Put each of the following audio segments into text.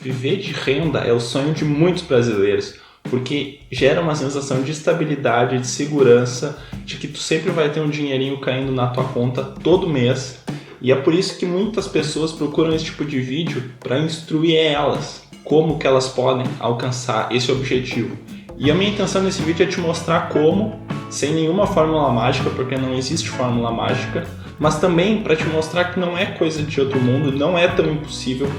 viver de renda é o sonho de muitos brasileiros, porque gera uma sensação de estabilidade, de segurança, de que tu sempre vai ter um dinheirinho caindo na tua conta todo mês. E é por isso que muitas pessoas procuram esse tipo de vídeo para instruir elas como que elas podem alcançar esse objetivo. E a minha intenção nesse vídeo é te mostrar como, sem nenhuma fórmula mágica, porque não existe fórmula mágica, mas também para te mostrar que não é coisa de outro mundo, não é tão impossível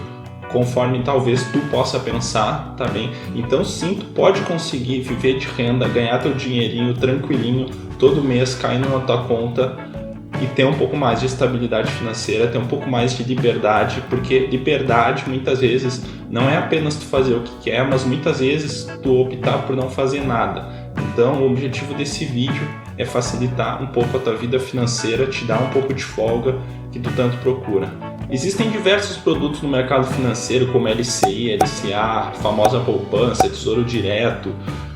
conforme talvez tu possa pensar, tá bem? Então sim, tu pode conseguir viver de renda, ganhar teu dinheirinho tranquilinho, todo mês caindo na tua conta e ter um pouco mais de estabilidade financeira, ter um pouco mais de liberdade, porque liberdade muitas vezes não é apenas tu fazer o que quer, mas muitas vezes tu optar por não fazer nada. Então o objetivo desse vídeo é facilitar um pouco a tua vida financeira, te dar um pouco de folga que tu tanto procura. Existem diversos produtos no mercado financeiro, como LCI, LCA, famosa poupança, tesouro direto,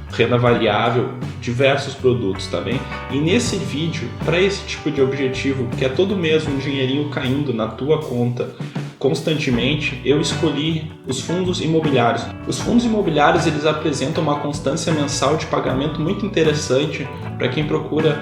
renda variável, diversos produtos, tá bem? E nesse vídeo, para esse tipo de objetivo, que é todo mês um dinheirinho caindo na tua conta constantemente, eu escolhi os fundos imobiliários. Os fundos imobiliários, eles apresentam uma constância mensal de pagamento muito interessante para quem procura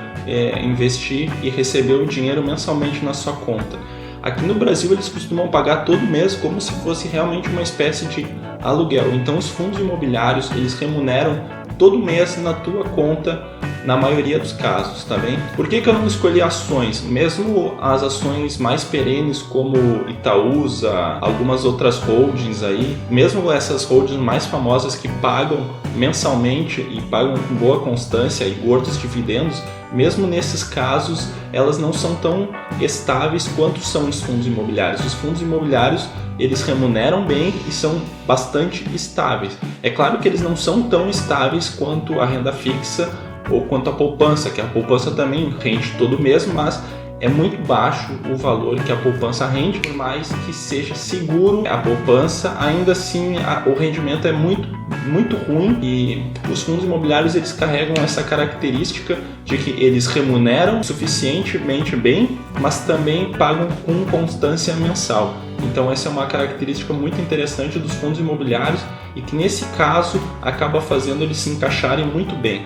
investir e receber o dinheiro mensalmente na sua conta. Aqui no Brasil eles costumam pagar todo mês como se fosse realmente uma espécie de aluguel. Então os fundos imobiliários, eles remuneram todo mês na tua conta, na maioria dos casos, tá bem? Por que eu não escolhi ações? Mesmo as ações mais perenes como Itaúsa, algumas outras holdings aí, mesmo essas holdings mais famosas que pagam mensalmente e pagam com boa constância e gordos dividendos, mesmo nesses casos, elas não são tão estáveis quanto são os fundos imobiliários. Os fundos imobiliários, eles remuneram bem e são bastante estáveis. É claro que eles não são tão estáveis quanto a renda fixa ou quanto a poupança, que a poupança também rende todo mês, mas é muito baixo o valor que a poupança rende, por mais que seja seguro a poupança, ainda assim o rendimento é muito ruim, e os fundos imobiliários eles carregam essa característica de que eles remuneram suficientemente bem, mas também pagam com constância mensal. Então essa é uma característica muito interessante dos fundos imobiliários e que nesse caso acaba fazendo eles se encaixarem muito bem.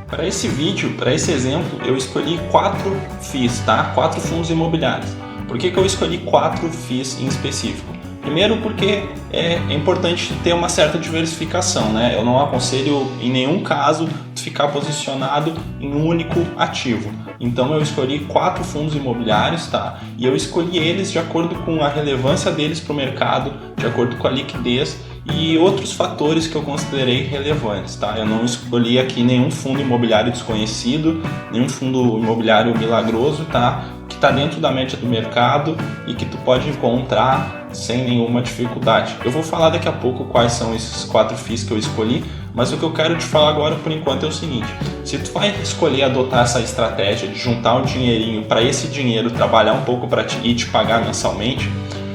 Para esse vídeo, para esse exemplo, eu escolhi 4 FIIs, tá? 4 fundos imobiliários. Por que eu escolhi 4 FIIs em específico? Primeiro porque é importante ter uma certa diversificação, né? Eu não aconselho em nenhum caso ficar posicionado em um único ativo. Então eu escolhi 4 fundos imobiliários, tá? E eu escolhi eles de acordo com a relevância deles para o mercado, de acordo com a liquidez e outros fatores que eu considerei relevantes, tá? Eu não escolhi aqui nenhum fundo imobiliário desconhecido, nenhum fundo imobiliário milagroso, tá? Que está dentro da média do mercado e que tu pode encontrar sem nenhuma dificuldade. Eu vou falar daqui a pouco quais são esses 4 FIIs que eu escolhi, mas o que eu quero te falar agora por enquanto é o seguinte: se tu vai escolher adotar essa estratégia de juntar um dinheirinho para esse dinheiro trabalhar um pouco para ti e te pagar mensalmente,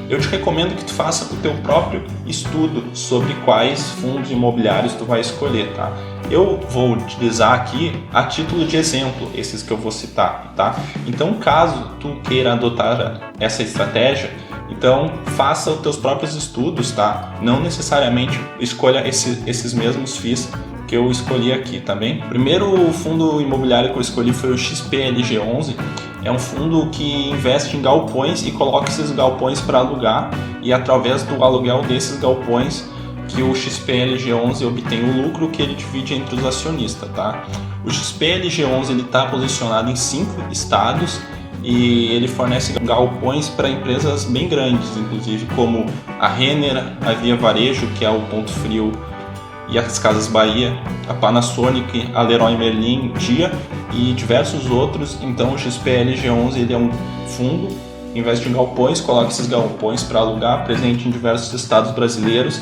eu te recomendo que tu faça o teu próprio estudo sobre quais fundos imobiliários tu vai escolher, tá? Eu vou utilizar aqui a título de exemplo esses que eu vou citar, tá? Então, caso tu queira adotar essa estratégia, então faça os teus próprios estudos, tá? Não necessariamente escolha esses mesmos FIIs que eu escolhi aqui, tá bem? O primeiro fundo imobiliário que eu escolhi foi o XPLG11. É um fundo que investe em galpões e coloca esses galpões para alugar, e através do aluguel desses galpões que o XPLG11 obtém o lucro que ele divide entre os acionistas, tá? O XPLG11 está posicionado em 5 estados e ele fornece galpões para empresas bem grandes, inclusive como a Renner, a Via Varejo, que é o Ponto Frio e as Casas Bahia, a Panasonic, a Leroy Merlin, Dia e diversos outros. Então o XPLG11 ele é um fundo que investe em galpões, coloca esses galpões para alugar, presente em diversos estados brasileiros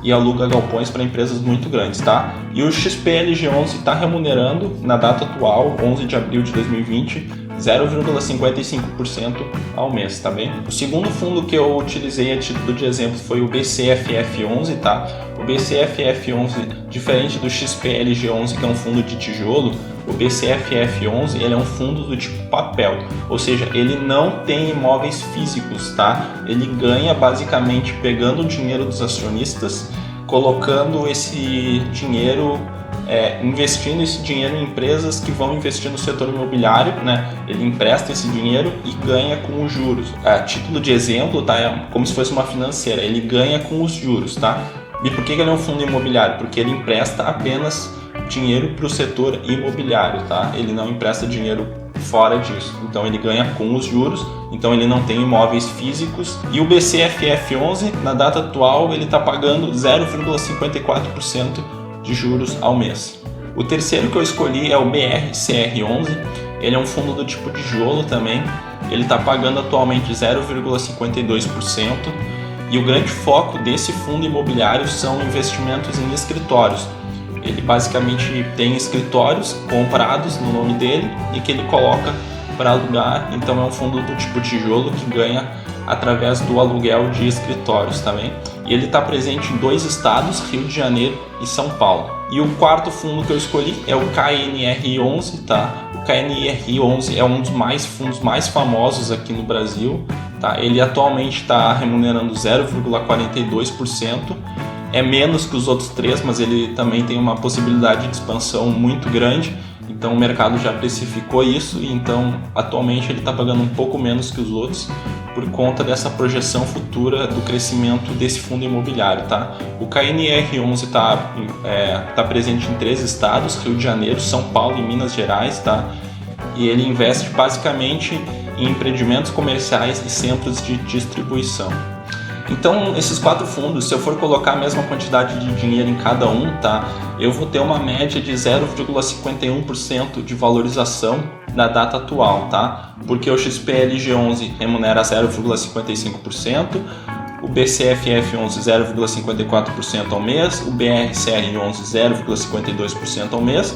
e aluga galpões para empresas muito grandes, tá? E o XPLG11 está remunerando, na data atual, 11 de abril de 2020, 0,55% ao mês, tá bem? O segundo fundo que eu utilizei a título de exemplo foi o BCFF11, tá? O BCFF11, diferente do XPLG11, que é um fundo de tijolo, o BCFF11 ele é um fundo do tipo papel, ou seja, ele não tem imóveis físicos, tá? Ele ganha basicamente pegando o dinheiro dos acionistas, colocando esse dinheiro, investindo esse dinheiro em empresas que vão investir no setor imobiliário, né? Ele empresta esse dinheiro e ganha com os juros. A título de exemplo, tá? É como se fosse uma financeira, ele ganha com os juros, tá? E por que ele é um fundo imobiliário? Porque ele empresta apenas dinheiro para o setor imobiliário, tá? Ele não empresta dinheiro fora disso, então ele ganha com os juros, então ele não tem imóveis físicos. E o BCFF11, na data atual, ele está pagando 0,54% de juros ao mês. O terceiro que eu escolhi é o BRCR11, ele é um fundo do tipo tijolo também, ele está pagando atualmente 0,52%, e o grande foco desse fundo imobiliário são investimentos em escritórios. Ele basicamente tem escritórios comprados no nome dele e que ele coloca para alugar, então é um fundo do tipo tijolo que ganha através do aluguel de escritórios também. E ele está presente em 2 estados, Rio de Janeiro e São Paulo. E o quarto fundo que eu escolhi é o KNR11, tá? O KNR11 é um dos fundos mais famosos aqui no Brasil, tá? Ele atualmente está remunerando 0,42%. É menos que os outros 3, mas ele também tem uma possibilidade de expansão muito grande, então o mercado já precificou isso, e então atualmente ele está pagando um pouco menos que os outros por conta dessa projeção futura do crescimento desse fundo imobiliário, tá? O KNR11 está presente em 3 estados, Rio de Janeiro, São Paulo e Minas Gerais, tá? E ele investe basicamente em empreendimentos comerciais e centros de distribuição. Então, esses 4 fundos, se eu for colocar a mesma quantidade de dinheiro em cada um, tá, eu vou ter uma média de 0,51% de valorização na data atual, tá? Porque o XPLG11 remunera 0,55%, o BCFF11 0,54% ao mês, o BRCR11 0,52% ao mês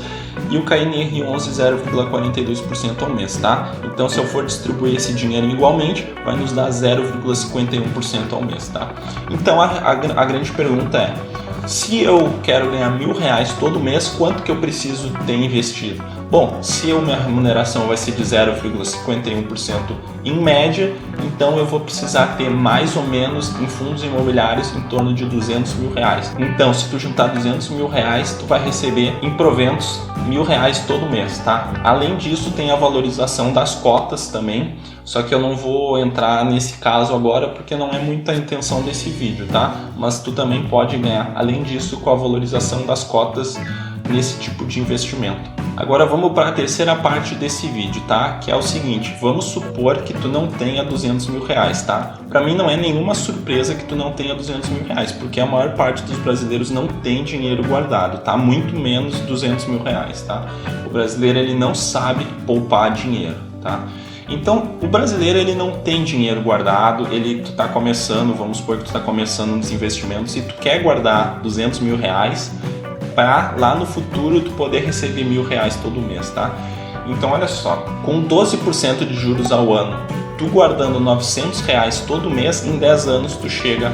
e o KNR11 0,42% ao mês, tá? Então, se eu for distribuir esse dinheiro igualmente, vai nos dar 0,51% ao mês, tá? Então, a grande pergunta é: se eu quero ganhar R$1.000 todo mês, quanto que eu preciso ter investido? Bom, se a minha remuneração vai ser de 0,51% em média, então eu vou precisar ter mais ou menos em fundos imobiliários em torno de R$200 mil. Então, se tu juntar R$200 mil, tu vai receber em proventos R$1.000 todo mês, tá? Além disso, tem a valorização das cotas também, só que eu não vou entrar nesse caso agora porque não é muita a intenção desse vídeo, tá? Mas tu também pode ganhar, além disso, com a valorização das cotas nesse tipo de investimento. Agora vamos para a terceira parte desse vídeo, tá? Que é o seguinte: vamos supor que tu não tenha R$200 mil, tá? Para mim não é nenhuma surpresa que tu não tenha R$200 mil, porque a maior parte dos brasileiros não tem dinheiro guardado, tá? Muito menos R$200 mil, tá? O brasileiro ele não sabe poupar dinheiro, tá? Então, o brasileiro ele não tem dinheiro guardado, tu tá começando, vamos supor que tu tá começando nos investimentos e tu quer guardar R$200 mil para lá no futuro tu poder receber R$1.000 todo mês, tá? Então olha só, com 12% de juros ao ano, tu guardando R$900 todo mês, em 10 anos tu chega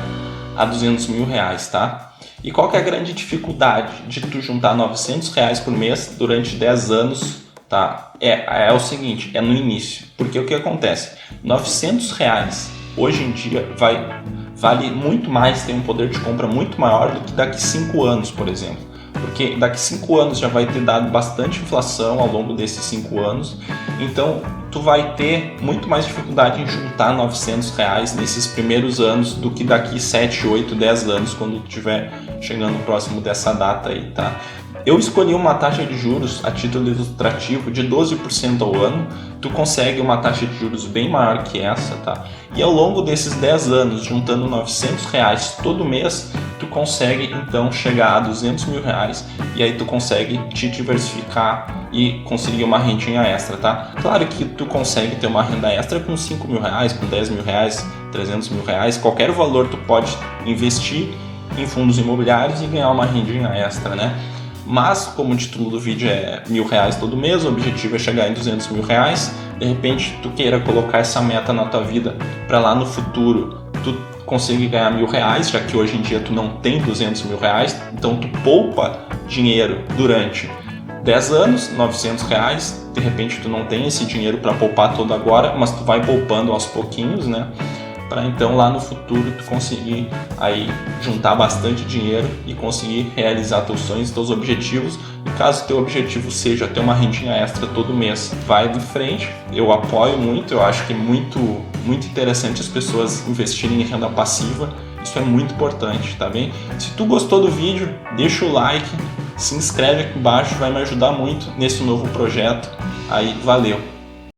a R$200 mil, tá? E qual que é a grande dificuldade de tu juntar R$900 por mês durante 10 anos, tá? É o seguinte, é no início, porque o que acontece? R$900 hoje em dia vale muito mais, tem um poder de compra muito maior do que daqui 5 anos, por exemplo. Porque daqui 5 anos já vai ter dado bastante inflação ao longo desses 5 anos, então tu vai ter muito mais dificuldade em juntar R$900 nesses primeiros anos do que daqui 7, 8, 10 anos, quando tu estiver chegando próximo dessa data aí, tá? Eu escolhi uma taxa de juros a título ilustrativo de 12% ao ano. Tu consegue uma taxa de juros bem maior que essa, tá? E ao longo desses 10 anos, juntando R$900 todo mês, tu consegue então chegar a R$200 mil, e aí tu consegue te diversificar e conseguir uma rendinha extra, tá? Claro que tu consegue ter uma renda extra com R$5 mil, com R$10 mil, R$300 mil, qualquer valor tu pode investir em fundos imobiliários e ganhar uma rendinha extra, né? Mas como o título do vídeo é R$1.000 todo mês, o objetivo é chegar em R$200 mil, de repente tu queira colocar essa meta na tua vida para lá no futuro tu conseguir ganhar R$1.000, já que hoje em dia tu não tem R$200 mil, então tu poupa dinheiro durante 10 anos, R$900, de repente tu não tem esse dinheiro para poupar todo agora, mas tu vai poupando aos pouquinhos, né? Para então lá no futuro tu conseguir aí juntar bastante dinheiro e conseguir realizar teus sonhos, teus objetivos. E caso teu objetivo seja ter uma rendinha extra todo mês, vai em frente. Eu apoio muito, eu acho que é muito interessante as pessoas investirem em renda passiva. Isso é muito importante, tá bem? Se tu gostou do vídeo, deixa o like, se inscreve aqui embaixo, vai me ajudar muito nesse novo projeto. Aí, valeu!